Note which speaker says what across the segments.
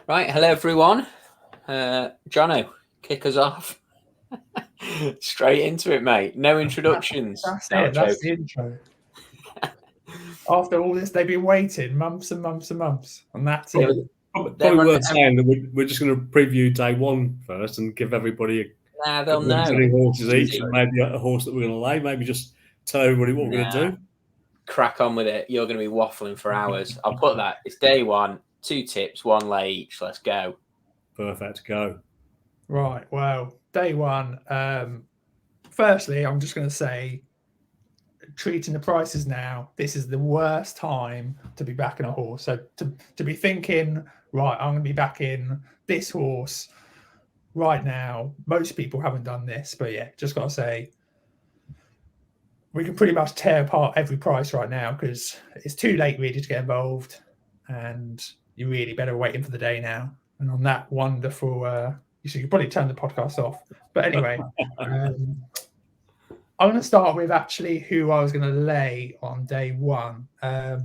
Speaker 1: Right, hello everyone. Jono, kick us off. Straight into it, mate. No introductions.
Speaker 2: That's
Speaker 1: No,
Speaker 2: it.
Speaker 1: I'm
Speaker 2: That's the
Speaker 1: joking.
Speaker 2: intro. After all this, they've been waiting months and months and months, and that's it.
Speaker 3: Probably worth saying that we're just going to preview day one first and give everybody
Speaker 1: Nah,
Speaker 3: a
Speaker 1: they'll
Speaker 3: couple of
Speaker 1: know.
Speaker 3: silly horses each, and maybe a horse that we're going to lay. Maybe just tell everybody what we're going to do.
Speaker 1: Crack on with it. You're going to be waffling for hours. I'll put that. It's day one. 2 tips, 1 lay each. Let's go.
Speaker 3: Perfect. Go.
Speaker 2: Right. Well, day one. Firstly, I'm just going to say, treating the prices now, this is the worst time to be backing a horse. So to be thinking, right, I'm going to be backing this horse right now. Most people haven't done this, but yeah, just got to say, we can pretty much tear apart every price right now because it's too late really to get involved, and you really better waiting for the day now. And on that wonderful, you should probably turn the podcast off. But anyway, I'm going to start with actually who I was going to lay on day one. I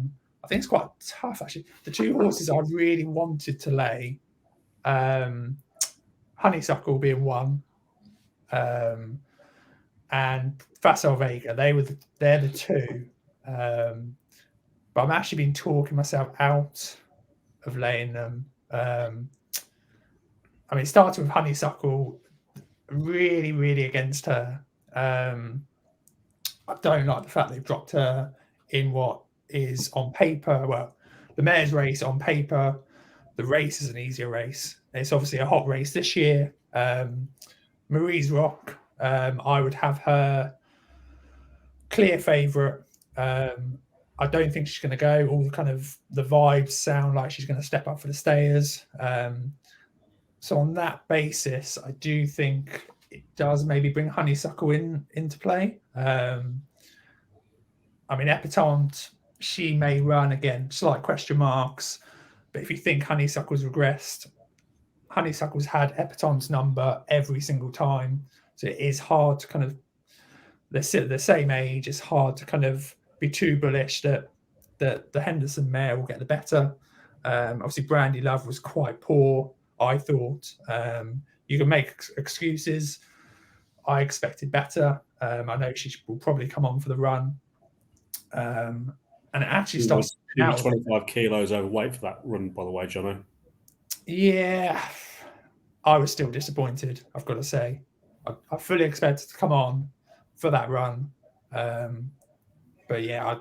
Speaker 2: think it's quite tough actually. The 2 horses I really wanted to lay, Honeysuckle being one, and Facile Vega. They're the 2. But I'm actually been talking myself out of laying them. I mean, starting with Honeysuckle, really, really against her. I don't like the fact they've dropped her in what is on paper. Well, the mare's race on paper, the race is an easier race. It's obviously a hot race this year. Marie's Rock, I would have her clear favourite. I don't think she's going to go. All the vibes sound like she's going to step up for the stayers. So on that basis, I do think it does maybe bring Honeysuckle into play. I mean, Epatante, she may run again, slight question marks. But if you think Honeysuckle's regressed, Honeysuckle's had Epatante's number every single time. So it is hard to they're the same age. It's hard to be too bullish that the Henderson mare will get the better. Obviously, Brandy Love was quite poor, I thought. You can make excuses. I expected better. I know she will probably come on for the run. And it actually starts.
Speaker 3: She was 25 kilos overweight for that run, by the way, Jono.
Speaker 2: Yeah, I was still disappointed, I've got to say. I fully expected to come on for that run. But yeah,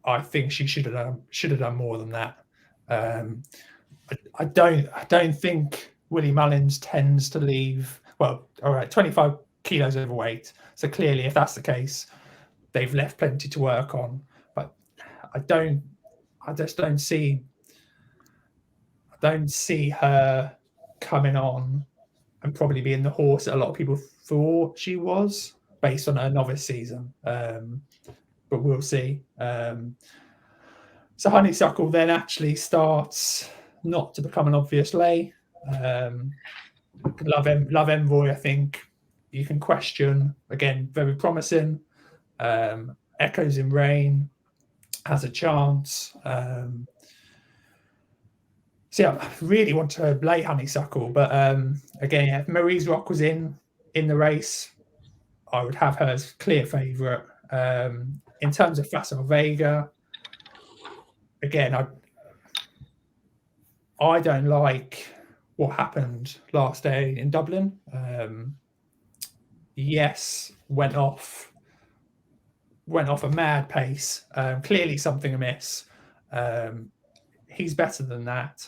Speaker 2: I think she should have done more than that. I don't think Willie Mullins tends to leave. Well, all right, 25 kilos overweight. So clearly, if that's the case, they've left plenty to work on. But I just don't see her coming on and probably being the horse that a lot of people thought she was based on her novice season. But we'll see. So Honeysuckle then actually starts not to become an obvious lay. Love Envoy, I think you can question. Again, very promising. Echoes in Rain has a chance. So yeah, I really want to lay Honeysuckle, but again, if Marie's Rock was in the race, I would have her as clear favourite. In terms of Facile Vega, again, I don't like what happened last day in Dublin. Yes, went off a mad pace. Clearly something amiss. He's better than that.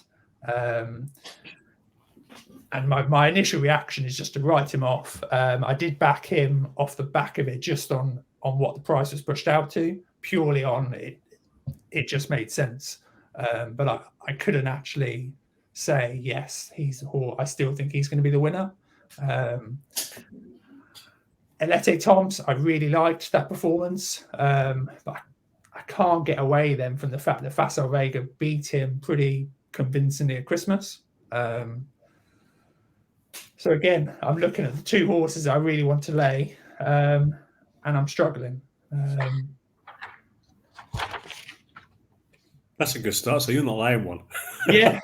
Speaker 2: And my initial reaction is just to write him off. I did back him off the back of it, just on what the price was pushed out to, purely on it. It just made sense. But I couldn't actually say, yes, he's the horse. I still think he's going to be the winner. Elete Toms, I really liked that performance. But I can't get away then from the fact that Facile Vega beat him pretty convincingly at Christmas. So again, I'm looking at the 2 horses I really want to lay, and I'm struggling.
Speaker 3: That's a good start. So you're not laying one.
Speaker 2: Yeah.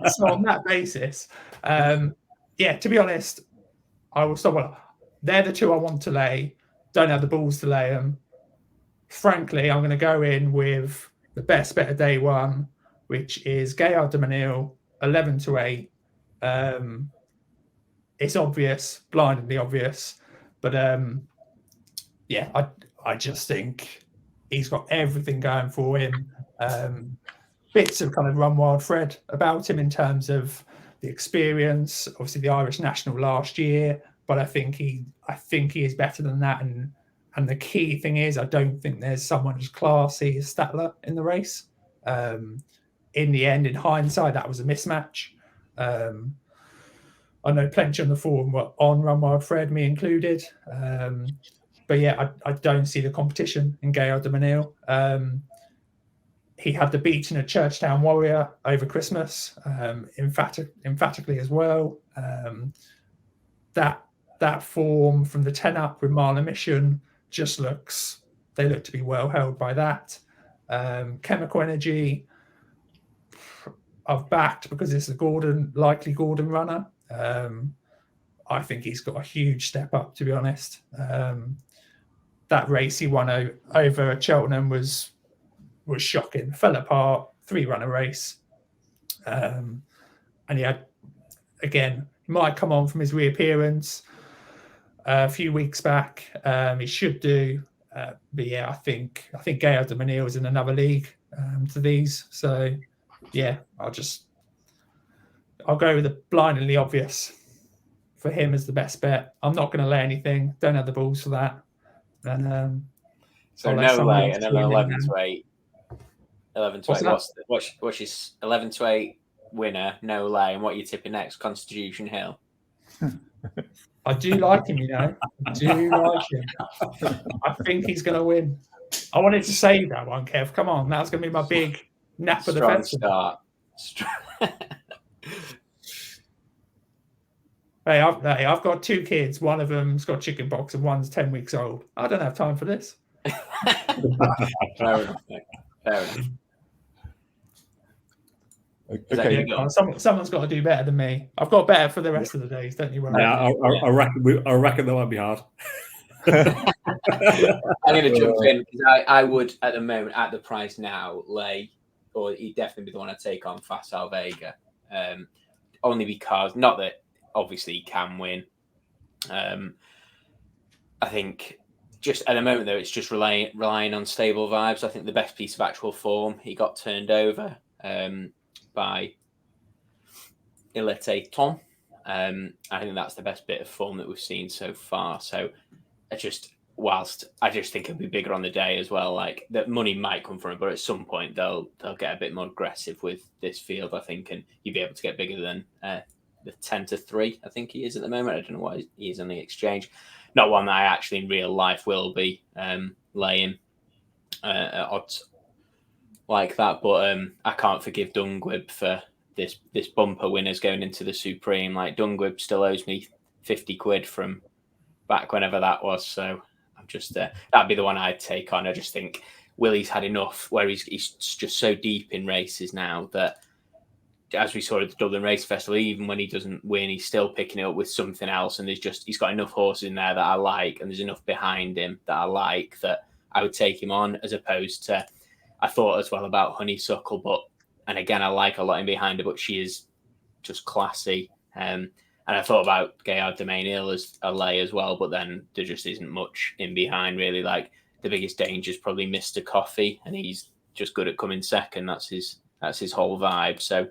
Speaker 2: So on that basis, yeah, to be honest, I will stop. Well, they're the two I want to lay. Don't have the balls to lay them. Frankly, I'm going to go in with the best bet of day one, which is Gaillard de Manille, 11-8. It's obvious, blindingly obvious, but yeah, I just think he's got everything going for him. Bits of kind of run wild Fred about him in terms of the experience, obviously the Irish national last year, but I think he is better than that. And the key thing is, I don't think there's someone as classy as Statler in the race. In the end, in hindsight, that was a mismatch. I know plenty on the forum were on Run Wild Fred, me included. But yeah, I don't see the competition in Gaillard de Manille. He had the beating of Churchtown Warrior over Christmas, emphatically as well. That form from the 10 up with Marla Mission they look to be well held by that. Chemical Energy, I've backed because it's a likely Gordon runner. I think he's got a huge step up, to be honest. That race he won over at Cheltenham was shocking. Fell apart, 3-runner race. And he had, again, he might come on from his reappearance a few weeks back. He should do. But yeah, I think Gaillard de Manille is in another league to these. So yeah, I'll go with the blindingly obvious for him as the best bet. I'm not going to lay anything. Don't have the balls for that. And
Speaker 1: so no lay, and then 11-8. 11-8. What's his 11-8 winner? No lay, and what are you tipping next? Constitution Hill.
Speaker 2: I do like him, you know. I do like him. I think he's going to win. I wanted to save that one, Kev. Come on, that's going to be my big nap of the festival. Hey, I've got 2 kids. One of them's got chicken pox and one's 10 weeks old. I don't have time for this.
Speaker 1: Fair enough, mate. Fair enough.
Speaker 2: Okay. Someone's got to do better than me. I've got better for the rest of the days. Don't you worry.
Speaker 3: Yeah, I reckon that might be hard.
Speaker 1: I'm going to jump in because I would, at the moment, at the price now, lay, or he'd definitely be the one I'd take on Facile Vega. Only because, not that obviously he can win. I think just at the moment, though, it's just relying on stable vibes. I think the best piece of actual form, he got turned over by Elite Tom. I think that's the best bit of form that we've seen so far. So I just think it'll be bigger on the day as well. Like that money might come from it, but at some point they'll get a bit more aggressive with this field, I think, and you'll be able to get bigger than the 10-3. I think he is at the moment. I don't know what he is on the exchange. Not one that I actually in real life will be laying at odds like that, but I can't forgive Dungwib for this bumper winners going into the Supreme. Like Dungwib still owes me 50 quid from back whenever that was, so I'm just that'd be the one I'd take on. I just think Willie's had enough where he's just so deep in races now that, as we saw at the Dublin Race Festival, even when he doesn't win, he's still picking it up with something else, and he's got enough horses in there that I like, and there's enough behind him that I like, that I would take him on, as opposed to, I thought as well about Honeysuckle, and again, I like a lot in behind her, but she is just classy. And I thought about Gaillard de Manille as a lay as well, but then there just isn't much in behind, really. Like, the biggest danger is probably Mr. Coffee, and he's just good at coming second. That's his whole vibe. So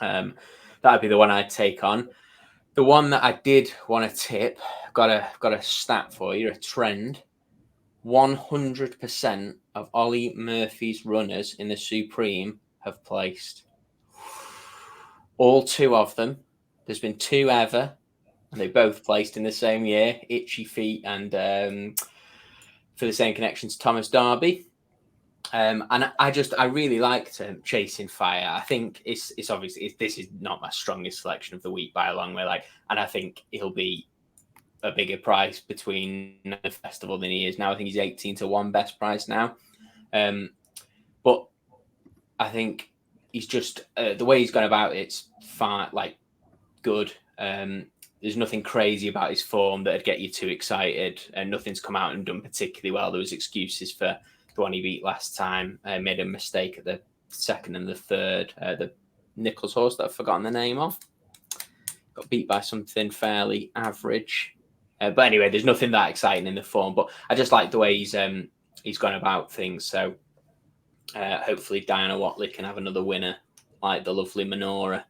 Speaker 1: that'd be the one I'd take on. The one that I did want to tip, got a stat for you, a trend. 100% of Ollie Murphy's runners in the Supreme have placed. All 2 of them. There's been 2 ever, and they both placed in the same year. Itchy Feet and for the same connections, Thomas Darby. And I really liked Chasing Fire. I think it's obviously this is not my strongest selection of the week by a long way. And I think he'll be a bigger price between the festival than he is now. I think he's 18-1 best price now. But I think he's just the way he's gone about it's fine, like good. There's nothing crazy about his form that'd get you too excited, and nothing's come out and done particularly well. There was excuses for the one he beat last time. Made a mistake at the second and the third. The Nichols horse that I've forgotten the name of got beat by something fairly average. But anyway, there's nothing that exciting in the form. But I just like the way he's gone about things. So hopefully Diana Watley can have another winner like the lovely Minora.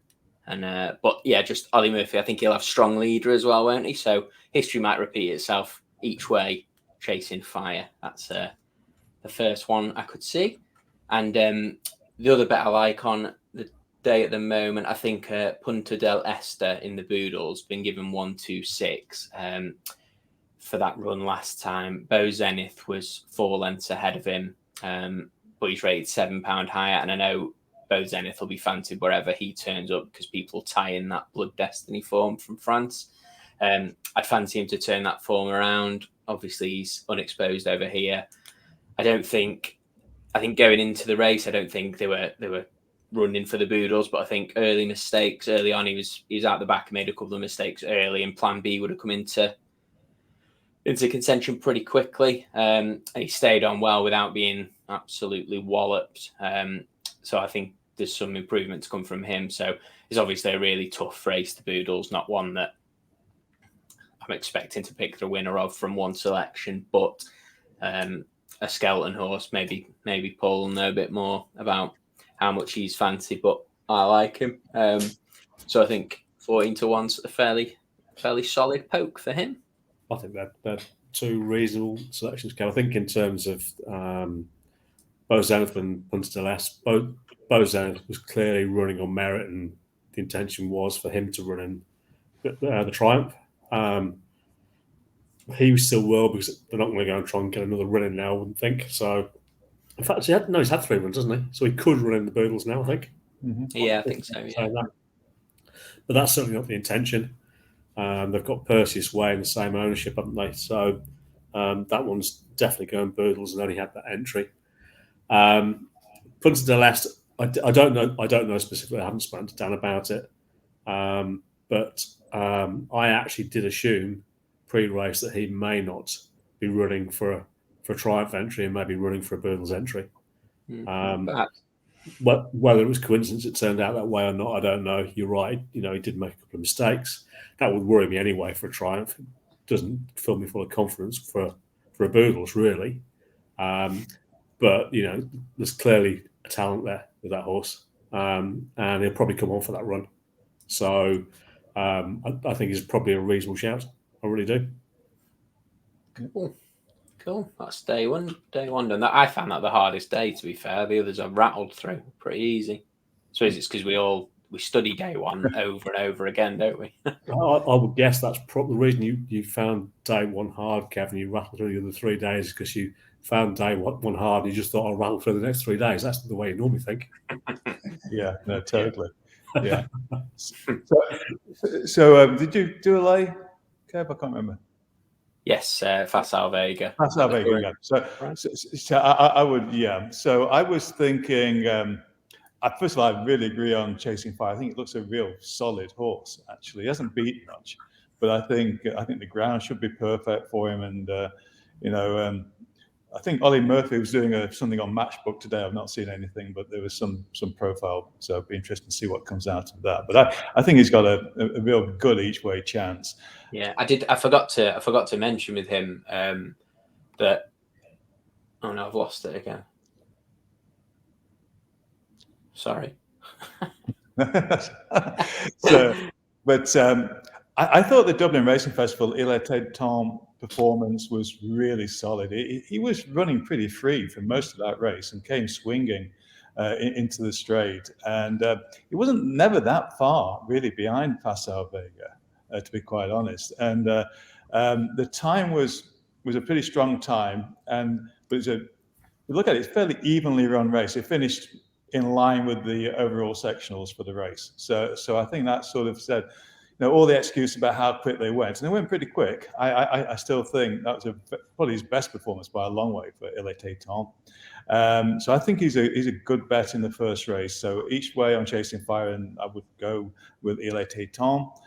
Speaker 1: And but yeah, just Ollie Murphy. I think he'll have strong leader as well, won't he? So history might repeat itself each way. Chasing Fire. That's the first one I could see. And the other bet I like on the day at the moment, I think Punta del Este in the Boodles been given 1-2-6 for that run last time. Bo Zenith was 4 lengths ahead of him, but he's rated £7 higher, and I know Bo Zenith will be fancied wherever he turns up because people tie in that Blood Destiny form from France. I'd fancy him to turn that form around. Obviously, he's unexposed over here. I think going into the race, I don't think they were running for the Boodles, but I think early mistakes early on. He was out the back, made a couple of mistakes early, and Plan B would have come into contention pretty quickly. And he stayed on well without being absolutely walloped. So I think there's some improvement to come from him. So it's obviously a really tough race, the Boodles, not one that I'm expecting to pick the winner of from one selection, but a skeleton horse, maybe Paul will know a bit more about how much he's fancy, but I like him. So I think 14-1's a fairly solid poke for him.
Speaker 3: I think they're two reasonable selections, Kev. I think in terms of Bo Zenith and Punta del Este, Bo Zenith was clearly running on merit, and the intention was for him to run in the Triumph. He still will, because they're not going to go and try and get another run in now, I wouldn't think. So, in fact, he's had 3 runs, hasn't he? So he could run in the Boodles now, I think.
Speaker 1: Mm-hmm. Yeah, I think so. Yeah.
Speaker 3: But that's certainly not the intention. They've got Perseus Way in the same ownership, haven't they? So that one's definitely going Boodles, and only had that entry. Punta del Este, I don't know specifically. I haven't spoken to Dan about it, but I actually did assume pre-race that he may not be running for a Triumph entry and maybe running for a Boodles entry. But whether it was coincidence it turned out that way or not, I don't know. You're right. He did make a couple of mistakes. That would worry me anyway for a Triumph. It doesn't fill me full of confidence for a Boodles, really. But there's clearly a talent there with that horse, and he'll probably come on for that run. So I think he's probably a reasonable shout. I really do.
Speaker 1: Cool. That's day one. And I found that the hardest day, to be fair. The others I've rattled through pretty easy. So it's because we study day one over and over again, don't we?
Speaker 3: I would guess that's probably the reason you found day one hard, Kevin. You rattled through the other 3 days because you found day one hard. And you just thought, I'll rattle through the next 3 days. That's the way you normally think.
Speaker 4: Yeah, no, totally. Yeah. So did you do a lay, Kev? I can't remember.
Speaker 1: Yes, Facile Vega.
Speaker 4: Facile Vega. Yeah. So I would, yeah. So I was thinking. First of all, I really agree on Chasing Fire. I think it looks a real solid horse. Actually, he hasn't beaten much, but I think the ground should be perfect for him. And I think Ollie Murphy was doing something on Matchbook today. I've not seen anything, but there was some profile, so it'd be interesting to see what comes out of that. But I think he's got a real good each way chance.
Speaker 1: Yeah, I forgot to mention with him that. Oh no, I've lost it again. Sorry.
Speaker 4: I thought the Dublin Racing Festival Il Était Temps performance was really solid. He was running pretty free for most of that race and came swinging into the straight, and he wasn't never that far really behind Facile Vega, to be quite honest. And the time was a pretty strong time, but look at it, it's a fairly evenly run race. It finished in line with the overall sectionals for the race. So I think that sort of said, all the excuses about how quick they went, and they went pretty quick. I still think that was probably his best performance by a long way for Il Était Temps. So I think he's a good bet in the first race. So each way I'm chasing fire, and I would go with Il Était Temps.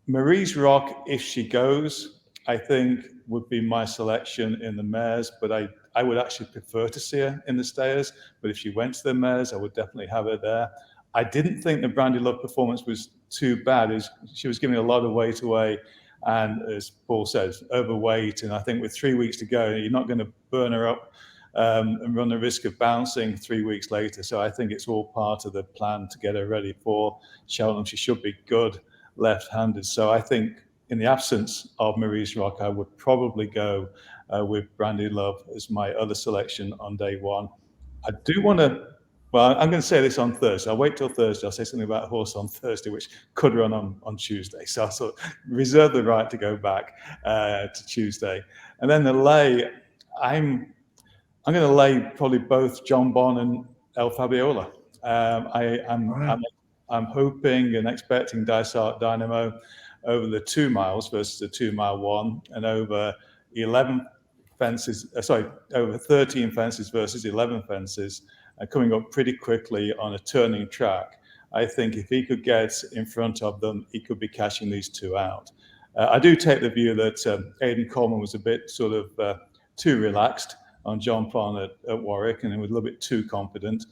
Speaker 4: Marie's Rock, if she goes, I think would be my selection in the mares, but I would actually prefer to see her in the stayers. But if she went to the mares, I would definitely have her there. I didn't think the Brandy Love performance was too bad. She was giving a lot of weight away, and as Paul says, overweight. And I think with 3 weeks to go, you're not going to burn her up and run the risk of bouncing 3 weeks later. So I think it's all part of the plan to get her ready for Cheltenham. She should be good left-handed. So I think in the absence of Marie's Rock, I would probably go with Brandy Love as my other selection on day one. I do want to, well, I'm going to say this on Thursday. I'll wait till Thursday. I'll say something about a horse on Thursday, which could run on Tuesday. So I'll sort of reserve the right to go back to Tuesday. And then the lay, I'm going to lay probably both John Bon and El Fabiola. I'm hoping and expecting Dysart Dynamo over the 2 miles versus the 2 mile one, and over 11 fences, over 13 fences versus 11 fences, coming up pretty quickly on a turning track. I think if he could get in front of them, he could be catching these two out. I do take the view that Aidan Coleman was a bit sort of too relaxed on John Pond at Warwick, and he was a little bit too confident.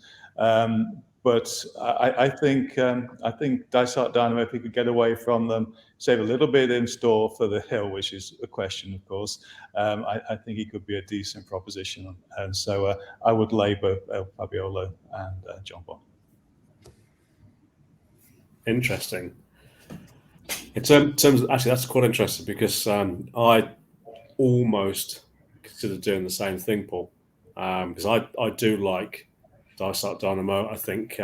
Speaker 4: But I think Dysart Dynamo, if he could get away from them, save a little bit in store for the hill, which is a question, of course, I think he could be a decent proposition. And so I would lay both Fabiola and John Bond.
Speaker 3: Interesting. In terms of, actually, that's quite interesting, because I almost considered doing the same thing, Paul, because I do like Dysart Dynamo. I think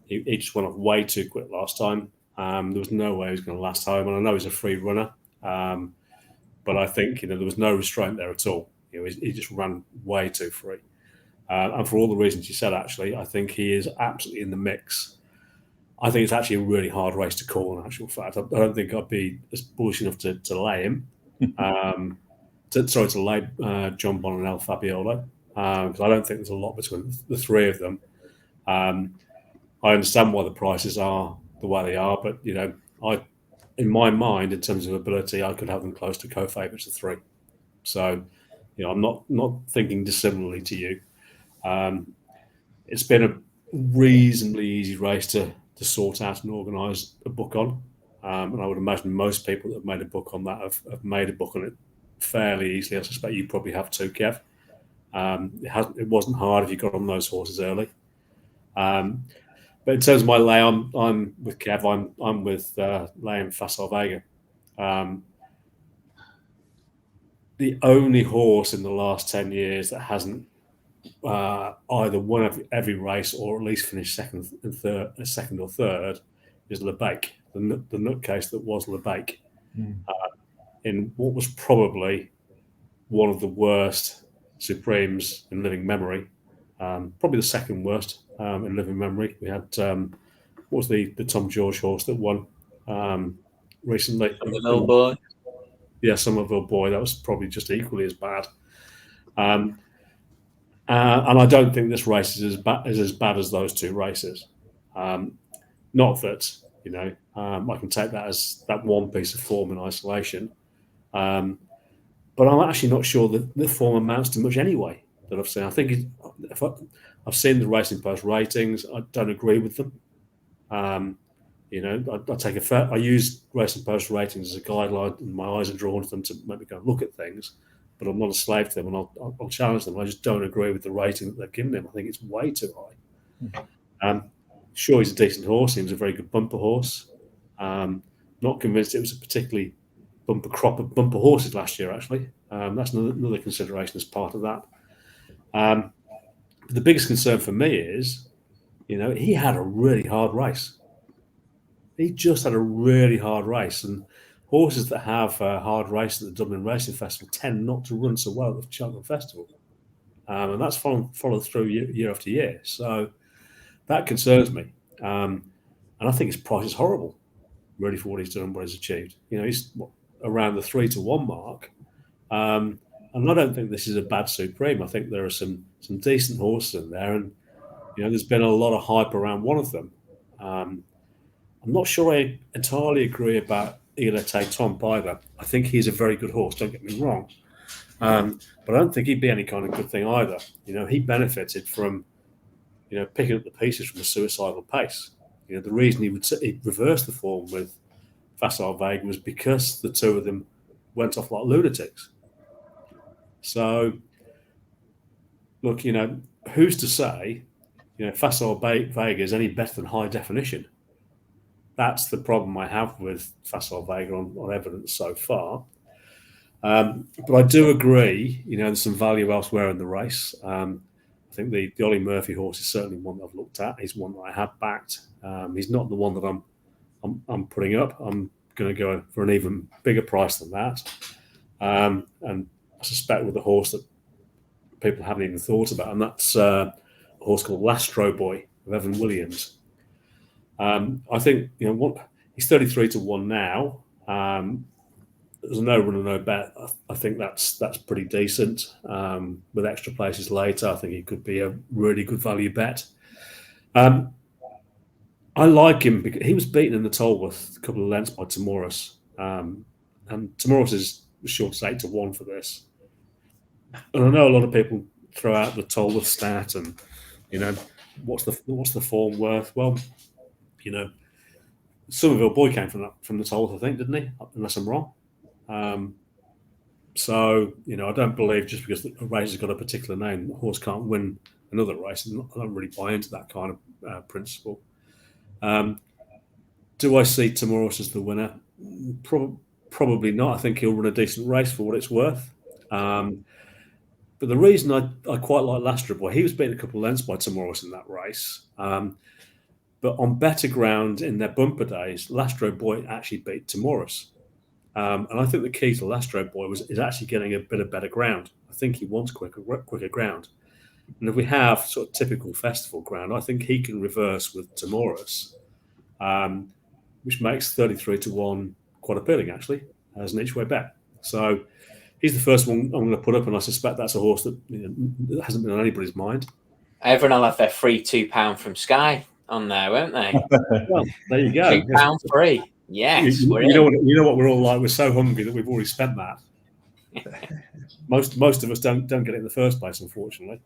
Speaker 3: he just went off way too quick last time. There was no way he was going to last home, and I know he's a free runner, but I think there was no restraint there at all. He just ran way too free, and for all the reasons you said, actually, I think he is absolutely in the mix. I think it's actually a really hard race to call, in actual fact. I don't think I'd be as bullish enough to lay him. To lay John Bon and El Fabiola, because I don't think there's a lot between the three of them. I understand why the prices are the way they are, but in my mind, in terms of ability, I could have them close to co-favourites of 3. So, I'm not thinking dissimilarly to you. It's been a reasonably easy race to sort out and organise a book on, and I would imagine most people that have made a book on that have made a book on it fairly easily. I suspect you probably have too, Kev. It wasn't hard if you got on those horses early. But in terms of my lay, I'm with Kev. I'm with laying Facile Vega. The only horse in the last 10 years that hasn't either won every race or at least finished second or third is Lebec, the nutcase that was Lebec. In what was probably one of the worst Supremes in living memory, probably the second worst in living memory. We had what was the Tom George horse that won recently?
Speaker 1: Somerville Boy.
Speaker 3: Yeah, Somerville Boy. That was probably just equally as bad. And I don't think this race is as bad as those two races. Not that I can take that as that one piece of form in isolation. But I'm actually not sure that the form amounts to much anyway that I've seen. I think I've seen the Racing Post ratings. I don't agree with them. I use Racing Post ratings as a guideline, and my eyes are drawn to them to make me go and look at things. But I'm not a slave to them, and I'll challenge them. I just don't agree with the rating that they've given him. I think it's way too high. Sure, he's a decent horse. He was a very good bumper horse. Not convinced it was a particularly bumper crop of bumper horses last year, actually. That's another consideration as part of that. But the biggest concern for me is, he had a really hard race. He just had a really hard race. And horses that have a hard race at the Dublin Racing Festival tend not to run so well at the Cheltenham Festival. And that's followed through year after year. So that concerns me. And I think his price is horrible. really for what he's done and what he's achieved. He's around the 3-1 mark. And I don't think this is a bad Supreme. I think there are some decent horses in there, and there's been a lot of hype around one of them. I'm not sure I entirely agree about Ilete Tomp either. I think he's a very good horse. Don't get me wrong, but I don't think he'd be any kind of good thing either. He benefited from picking up the pieces from a suicidal pace. The reason he reversed the form with Facile Vega was because the two of them went off like lunatics. So, look, who's to say, Facile Vega is any better than High Definition? That's the problem I have with Facile Vega on evidence so far. But I do agree, there's some value elsewhere in the race. I think the Ollie Murphy horse is certainly one that I've looked at. He's one that I have backed. He's not the one that I'm putting up. I'm going to go for an even bigger price than that. And I suspect with a horse that people haven't even thought about, and that's a horse called Lastro Boy of Evan Williams. I think he's 33-1 now. There's no run and no bet. I think that's pretty decent. With extra places later, I think he could be a really good value bet. I like him because he was beaten in the Tolworth a couple of lengths by Timoris. And Timoris is short 8-1 for this. And I know a lot of people throw out the Tolworth stat and, what's the form worth? Well, Somerville Boy came from the Tolworth, I think, didn't he? Unless I'm wrong. So, I don't believe just because a race has got a particular name, the horse can't win another race. I don't really buy into that kind of principle. Do I see Timoris as the winner? Probably not. I think he'll run a decent race for what it's worth. But the reason I quite like Lastro Boy, he was beaten a couple of lengths by Timoris in that race. But on better ground in their bumper days, Lastro Boy actually beat Timoris. And I think the key to Lastro Boy is actually getting a bit of better ground. I think he wants quicker ground. And if we have sort of typical festival ground, I think he can reverse with Timoris, which makes 33-1 quite appealing, actually, as an each-way bet. So he's the first one I'm going to put up, and I suspect that's a horse that hasn't been on anybody's mind.
Speaker 1: Everyone will have their free £2 from Sky on there, won't they?
Speaker 3: Well, there you go.
Speaker 1: £2 free. Yes.
Speaker 3: You know what we're all like. We're so hungry that we've already spent that. Most of us don't get it in the first place, unfortunately.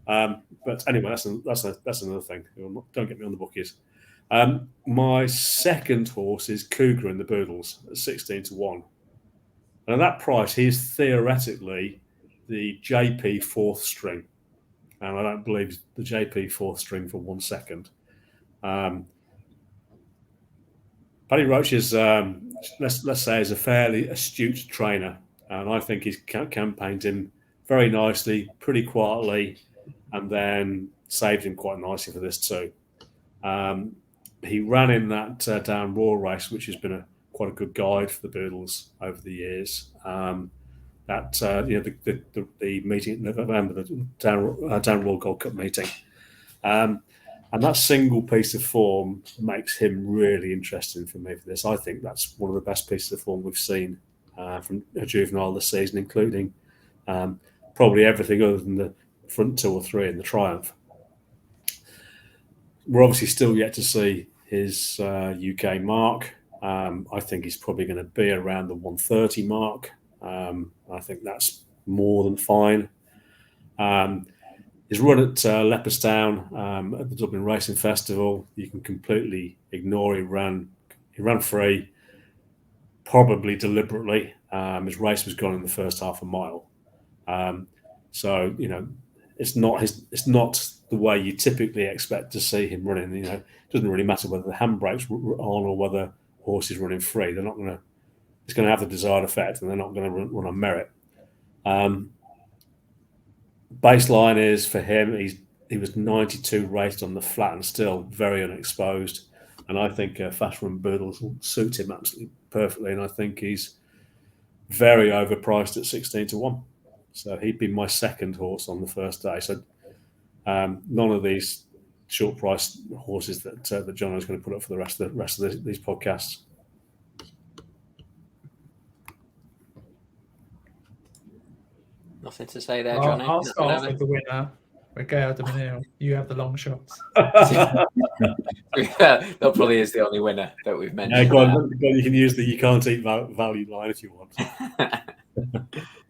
Speaker 3: But anyway, that's another thing. Don't get me on the bookies. My second horse is Cougar in the Boodles at 16-1. And at that price, he is theoretically the JP fourth string. And I don't believe the JP fourth string for 1 second. Paddy Roach is, let's say, is a fairly astute trainer. And I think he's campaigned him very nicely, pretty quietly, and then saved him quite nicely for this too. He ran in that Down Raw race, which has been quite a good guide for the Boodles over the years. The meeting in November, the Down Raw Gold Cup meeting, and that single piece of form makes him really interesting for me for this. I think that's one of the best pieces of form we've seen from a juvenile this season, including probably everything other than the front 2 or 3 in the Triumph. We're obviously still yet to see his UK mark. I think he's probably going to be around the 130 mark. I think that's more than fine. His run at Leopardstown at the Dublin Racing Festival, you can completely ignore. He ran free, probably deliberately. His race was gone in the first half a mile. So it's not the way you typically expect to see him running. It doesn't really matter whether the handbrakes are on or whether horse is running free. They're not going to. It's going to have the desired effect, and they're not going to run on merit. Baseline is for him. He was 92 raced on the flat and still very unexposed. And I think Fast Run Boodles will suit him absolutely perfectly. And I think he's very overpriced at 16-1. So he'd be my second horse on the first day. So none of these short price horses that that Jono is going to put up for the rest of these podcasts.
Speaker 1: Nothing to say there, Johnny.
Speaker 2: I'll start off with the winner. Gaillard de Menil. You have the long shots.
Speaker 1: That probably is the only winner that we've mentioned.
Speaker 3: Yeah, go on, you can use the you can't eat value line if you want.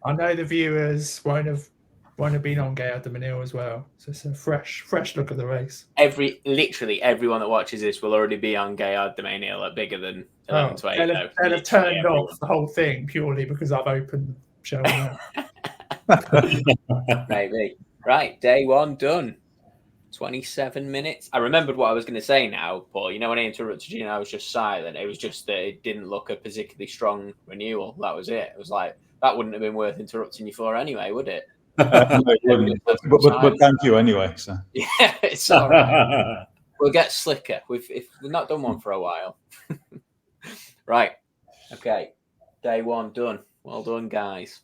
Speaker 2: I know the viewers won't have been on Gaillard de Menil as well, so it's a fresh look at the race.
Speaker 1: Literally everyone that watches this will already be on Gaillard de Menil at bigger than 11 to 8.
Speaker 2: They'll have turned off the whole thing purely because I've opened showing up.
Speaker 1: Maybe. Right, day one done. 27 minutes. I remembered what I was going to say now, Paul. You know, when I interrupted you and I was just silent, it was just that it didn't look a particularly strong renewal. That was it. It was like, that wouldn't have been worth interrupting you for anyway, would it?
Speaker 4: No, it wouldn't. But thank you anyway. So.
Speaker 1: Yeah, it's all right. We'll get slicker. We've not done one for a while. Right. Okay. Day one done. Well done, guys.